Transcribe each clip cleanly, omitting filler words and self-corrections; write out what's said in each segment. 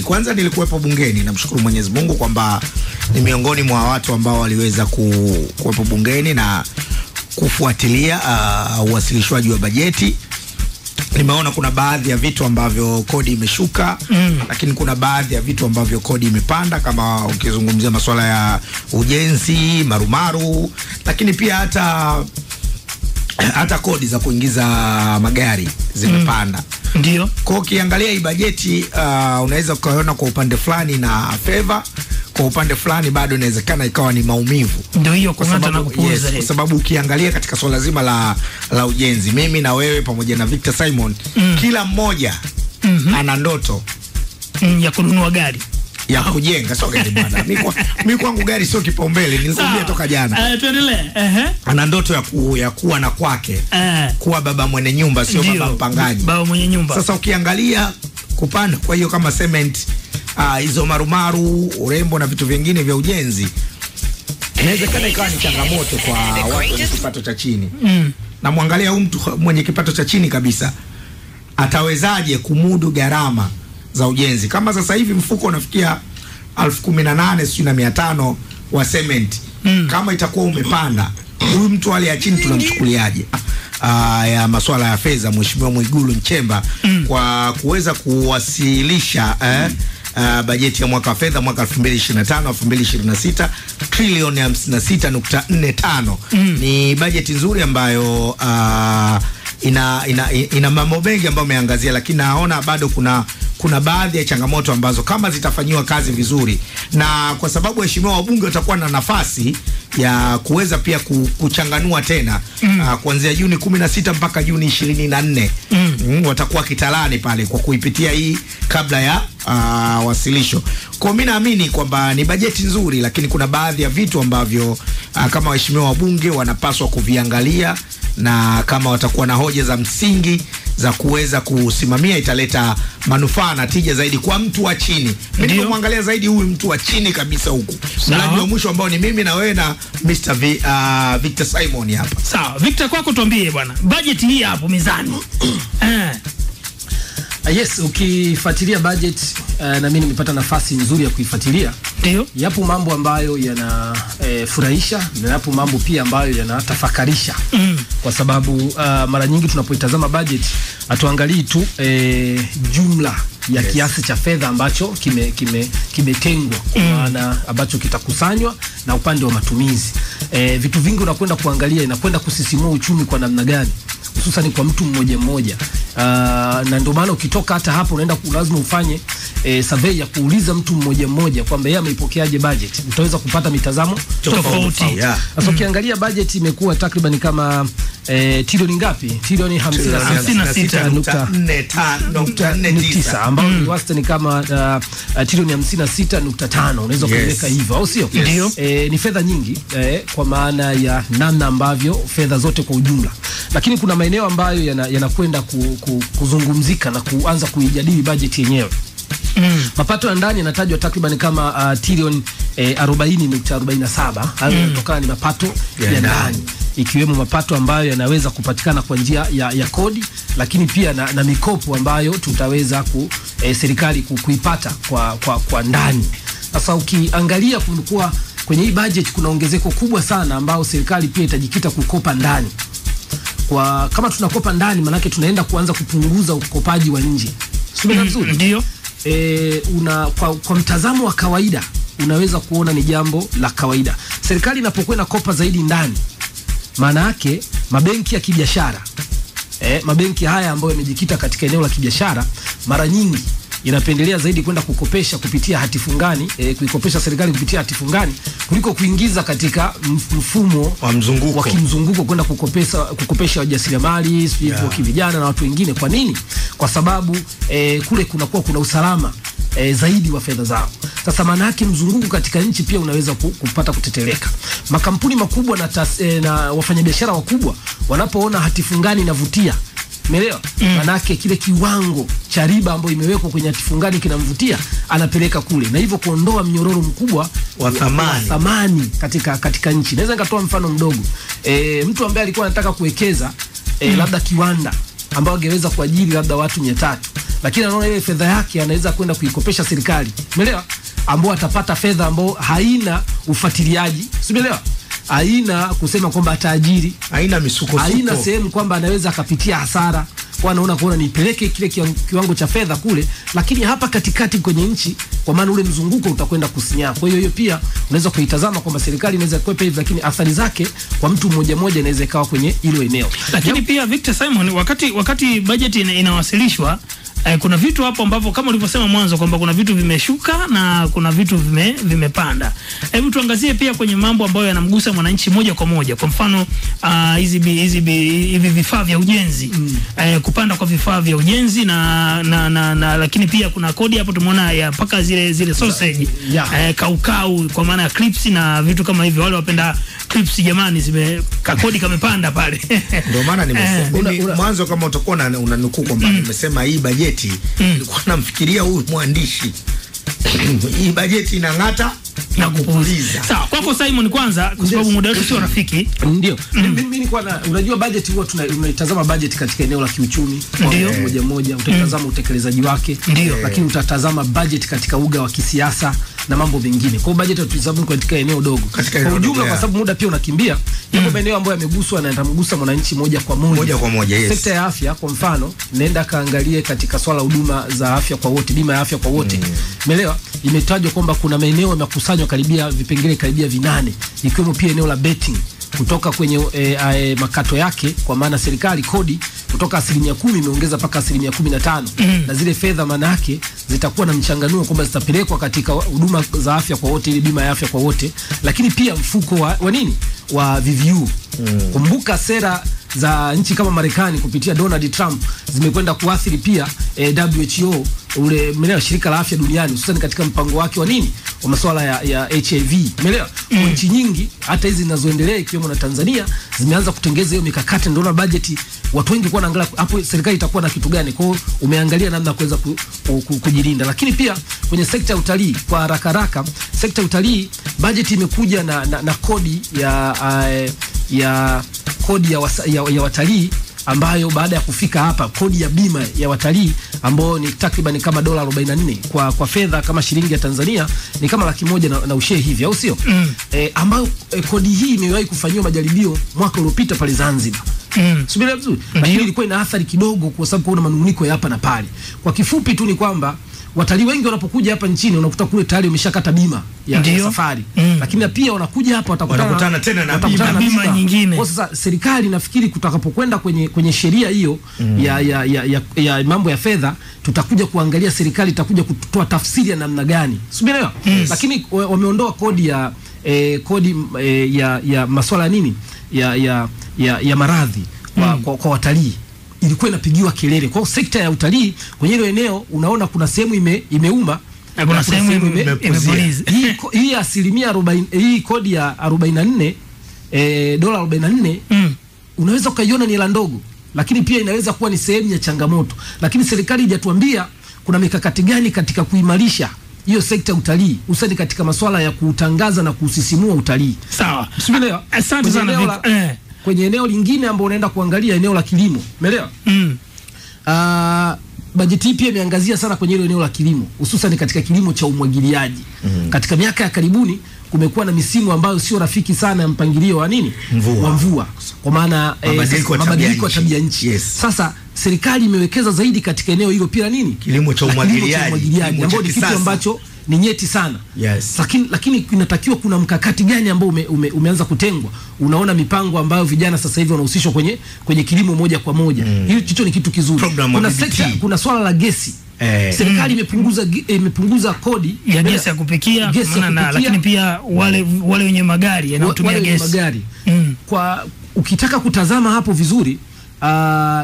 Kwanza nilikuwepo bungeni, namshukuru Mwenyezi Mungu kwamba ni miongoni mwa watu ambao waliweza kuwepo bungeni na kufuatilia uwasilishwaji wa bajeti. Nimeona kuna baadhi ya vitu ambavyo kodi imeshuka, lakini kuna baadhi ya vitu ambavyo kodi imepanda, kama ukizungumzia masuala ya ujenzi, marumaru, lakini pia hata kodi za kuingiza magari zimepanda. Ndio. Kwa ukiangalia hii bajeti unaweza kuona kwa upande fulani na favor, kwa upande fulani bado inawezekana ikawa ni maumivu. Ndio hiyo kwa sababu ukiangalia katika swala zima la ujenzi, mimi na wewe pamoja na Victor Simon, kila mmoja ana ndoto ya kununua gari, ya kujenga, sio gari bwana. Mimi kwangu gari sio kipaumbele, nilikwambia toka jana. Tuendelee. Ana ndoto ya kuwa na kwake, kuwa baba mwenye nyumba, sio baba mpangaji. Baba mwenye nyumba. Sasa ukiangalia kupanda kwa hiyo kama cement, hizo marumaru, urembo na vitu vingine vya ujenzi, inawezekana ikawa ni changamoto kwa watu wenye kipato cha chini. Na muangalia huyu mtu mwenye kipato cha chini kabisa, atawezaje kumudu gharama za ujenzi? Kama sasa hivi mfuko unafikia 18,500 wa cement, kama itakuwa umepanda, huyu mtu wale ya chini tunamchukuliaje? Ya masuala ya fedha, Mheshimiwa Mwigulu Nchemba kwa kuweza kuwasilisha bajeti ya mwaka wa fedha mwaka 2025-2026 trilioni 56.45. Ni bajeti nzuri ambayo ina mambo mengi ambayo umeangazia, lakini naona bado kuna baadhi ya changamoto ambazo kama zitafanyiwa kazi vizuri, na kwa sababu waheshimiwa wabunge watakuwa na nafasi ya kuweza pia kuchanganua tena kuanzia Juni 16 mpaka Juni 24, watakuwa kitalani pale kwa kuipitia hii kabla ya wasilisho. Kwa mimi naamini kwamba ni bajeti nzuri, lakini kuna baadhi ya vitu ambavyo kama waheshimiwa wabunge wanapaswa kuviangalia, na kama watakuwa na hoja za msingi za kuweza kusimamia, italeta manufaa na tija zaidi kwa mtu wa chini. Mimi nimwangalia zaidi huyu mtu wa chini kabisa huku, mlaji wa mwisho ambao ni mimi na wewe na Mr. Victor Simon hapa. Sawa, Victor, kwako tuambie bwana, budget hii hapo mizani. Yes, ukifuatilia budget na mimi nimepata nafasi nzuri ya kuifuatilia. Ndio. Yapo mambo ambayo yanafurahisha na yapo mambo pia ambayo yanatafakarisha. Kwa sababu mara nyingi tunapoitazama budget atuangalii tu jumla ya kiasi cha fedha ambacho kimetengwa, kwa maana ambacho kitakusanywa na upande wa matumizi. Vitu vingi unakwenda kuangalia, inakwenda kusisimua uchumi kwa namna gani, hususan kwa mtu mmoja mmoja. Na ndio maana ukitoka hata hapo unaenda lazima ufanye survey ya kuuliza mtu mmoja mmoja kwamba yeye ameipokeaje budget. Utaweza kupata mitazamo tofauti. Sasa ukiangalia budget imekuwa takriban kama trilioni ngapi? Trilioni 56.49, ambao ni wastani kama trilioni 56.5, unaweza kueleka hivyo, au sio? Ndio. Ni fedha nyingi kwa maana ya namna ambavyo fedha zote kwa ujumla, lakini kuna maeneo ambayo yanakwenda kuzungumzika na kuanza kuijadili budget yenyewe. Mapato ya ndani yanatajwa takriban kama trilioni 40.47. Hayo yanatokana ni mapato ya ndani, ikiwemo mapato ambayo yanaweza kupatikana kwa njia ya kodi, lakini pia na mikopo ambayo tutaweza serikali kuipata kwa ndani. Sasa ukiangalia kulikuwa kwenye hii budget kuna ongezeko kubwa sana ambao serikali pia itajikita kukopa ndani. Kama tunakopa ndani, manake tunaenda kuanza kupunguza ukopaji wa nje. Sio vizuri? Ndio. Kwa mtazamo wa kawaida unaweza kuona ni jambo la kawaida. Serikali inapokuwa inakopa zaidi ndani, maana yake mabenki ya kibiashara, mabenki haya ambayo yamejikita katika eneo la kibiashara, mara nyingi inapendelea zaidi kwenda kukopesha kupitia hati fungani, kuikopesha serikali kupitia hati fungani kuliko kuingiza katika mfumo wa kimzunguko kwenda kukopesha wajasiriamali, sivyo, vijana na watu wengine. Kwa nini? Kwa sababu kule kuna usalama zaidi wa fedha zao. Sasa maana yake mzunguko katika nchi pia unaweza kupata kuteteleka. Makampuni makubwa na wafanyabiashara wakubwa wanapoona hati fungani inavutia, umeelewa? Manake kile kiwango cha riba ambayo imewekwa kwenye hatifungani kinamvutia, anapeleka kule, na hivyo kuondoa mnyororo mkubwa wa thamani katika nchi. Naweza nikatoa mfano mdogo. Mtu ambaye alikuwa anataka kuwekeza labda kiwanda ambao angeweza kuajiri labda watu 300, lakini anaona ile fedha yake anaweza kwenda kuikopesha serikali, umeelewa, ambao atapata fedha ambao haina ufuatiliaji, umeelewa, haina kusema kwamba ataajiri, haina misuko, haina sehemu kwamba anaweza akapitia hasara, kwa anaona kuona nipeleke kile kiwango cha fedha kule, lakini hapa katikati kwenye nchi, kwa maana ule mzunguko utakwenda kusinyaa. Kwa hiyo pia unaweza kuitazama kwamba serikali inaweza kwepa hivi, lakini athari zake kwa mtu mmoja mmoja inaweza ikawa kwenye hilo eneo. Lakini pia Victor Simon, wakati budget inawasilishwa, kuna vitu hapo ambavyo kama ulivyosema mwanzo kwamba kuna vitu vimeshuka na kuna vitu vimepanda. Hebu tuangazie pia kwenye mambo ambayo yanamgusa mwananchi moja kwa moja. Kwa mfano hivi vifaa vya ujenzi, kupanda kwa vifaa vya ujenzi na lakini pia kuna kodi hapo tumeona ya paka zile sausage, kaukau kwa maana ya clips na vitu kama hivyo. Wale wapenda clips jamani, kodi kamepanda pale. Ndio maana nimesema mwanzo, kama utakuwa unanukuu kwamba nimesema hii bajeti nilikuwa namfikiria huyu mwandishi hii bajeti inang'ata na kupuliza. Sawa, kwako Simon kwanza, kwa sababu muda wetu sio rafiki. Ndio. Mimi nilikuwa unajua bajeti huwa tunaitazama bajeti katika eneo la kiuchumi moja moja, utatazama utekelezaji wake, lakini utatazama bajeti katika uga wa kisiasa na mambo mengine. Kwa hiyo bajeti tutazama katika eneo dogo. Kwa ujumla, kwa sababu muda pia unakimbia, yapo maeneo ambayo yameguswa na yatamgusa mwananchi moja kwa moja. Yes. Sekta ya afya kwa mfano, nenda kaangalie katika swala huduma za afya kwa wote, bima ya afya kwa wote. Umeelewa? Imetajwa kwamba kuna maeneo yamekusanywa karibia vipengele karibia 8, ikiwemo pia eneo la betting kutoka kwenye makato yake, kwa maana serikali kodi kutoka 10% imeongeza mpaka 15%, na zile fedha maana yake zitakuwa na mchanganuo kwamba zitapelekwa katika huduma za afya kwa wote, ile bima ya afya kwa wote, lakini pia mfuko wa nini wa VVU. Kumbuka sera za nchi kama Marekani kupitia Donald Trump zimekwenda kuathiri pia WHO, ule mweneo shirika la afya duniani, hususan katika mpango wake wa nini wa masuala ya HIV, umeelewa? Nchi nyingi hata hizi zinazoendelea ikiwemo na Tanzania zimeanza kutengeza hiyo mikakati. Ndio na bajeti watu wengi kwa naangalia hapo serikali itakuwa na kitu gani. Kwa hiyo umeangalia namna kuweza kujilinda. Lakini pia kwenye sekta ya utalii, kwa haraka sekta ya utalii bajeti imekuja na kodi ya watalii, ambayo baada ya kufika hapa kodi ya bima ya watalii ambayo ni takriban kama $44 kwa fedha kama shilingi ya Tanzania ni kama 100,000 na ushe hivi, au sio? Ambayo kodi hii imewahi kufanywa majaribio mwaka uliopita pale Zanzibar. Subiri vizuri. Lakini ilikuwa ina athari kidogo kwa sababu kuna manunguniko ya hapa na pale. Kwa kifupi tu ni kwamba watalii wengi wanapokuja hapa nchini unakuta kule tayari umeshakata bima ya safari, lakini pia wanakuja hapa watakutana tena na bima nyingine. Kwa sasa serikali nafikiri tutakapokwenda kwenye sheria hiyo ya mambo ya fedha, tutakuja kuangalia serikali itakuja kutoa tafsiri ya namna gani, umeelewa? Lakini wameondoa kodi ya masuala nini ya maradhi kwa watalii, ilikuwa inapigiwa kelele. Kwa sekta ya utalii kwenye hilo eneo unaona kuna sehemu imeuma na kuna sehemu imepuliza. Hii asilimia 40, hii kodi ya 44 dola 44 unaweza ukaiona ni hela ndogo, lakini pia inaweza kuwa ni sehemu ya changamoto. Lakini serikali haijatuambia kuna mikakati gani katika kuimarisha hiyo sekta ya utalii, hususan katika masuala ya kutangaza na kusisimua utalii. Sawa. Umeelewa? Asante sana. Kwenye eneo lingine ambao unaenda kuangalia eneo la kilimo, umeelewa? Bajeti hii pia imeangazia sana kwenye eneo la kilimo, hususan katika kilimo cha umwagiliaji. Katika miaka ya karibuni kumekuwa na misimu ambayo sio rafiki sana ya mpangilio wa nini? Wa mvua. Kwa maana mabadiliko ya tabia nchi. Sasa serikali imewekeza zaidi katika eneo hilo pia nini? Kilimo cha umwagiliaji, ambao ni kitu ambacho ni nyeti sana. Lakini inatakiwa kuna mkakati gani ambao umeanza kutengwa? Unaona mipango ambayo vijana sasa hivi wanahusishwa kwenye kilimo moja kwa moja. Hicho ni kitu kizuri. Kuna swala la gesi. Serikali imepunguza kodi ya gesi ya kupikia, lakini pia wale wenye magari yanayotumia gesi. Kwa ukitaka kutazama hapo vizuri,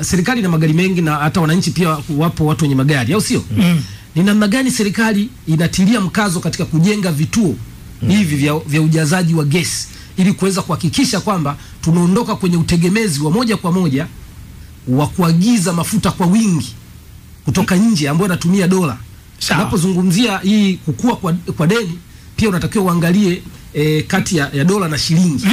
serikali ina magari mengi na hata wananchi pia wapo watu wenye magari, au sio? Ni namna gani serikali inatilia mkazo katika kujenga vituo hivi vya ujazaji wa gesi ili kuweza kuhakikisha kwamba tunaondoka kwenye utegemezi wa moja kwa moja wa kuagiza mafuta kwa wingi kutoka nje ambao yanatumia dola. Unapozungumzia hii kukua kwa deni, pia unatakiwa uangalie kati ya dola na shilingi.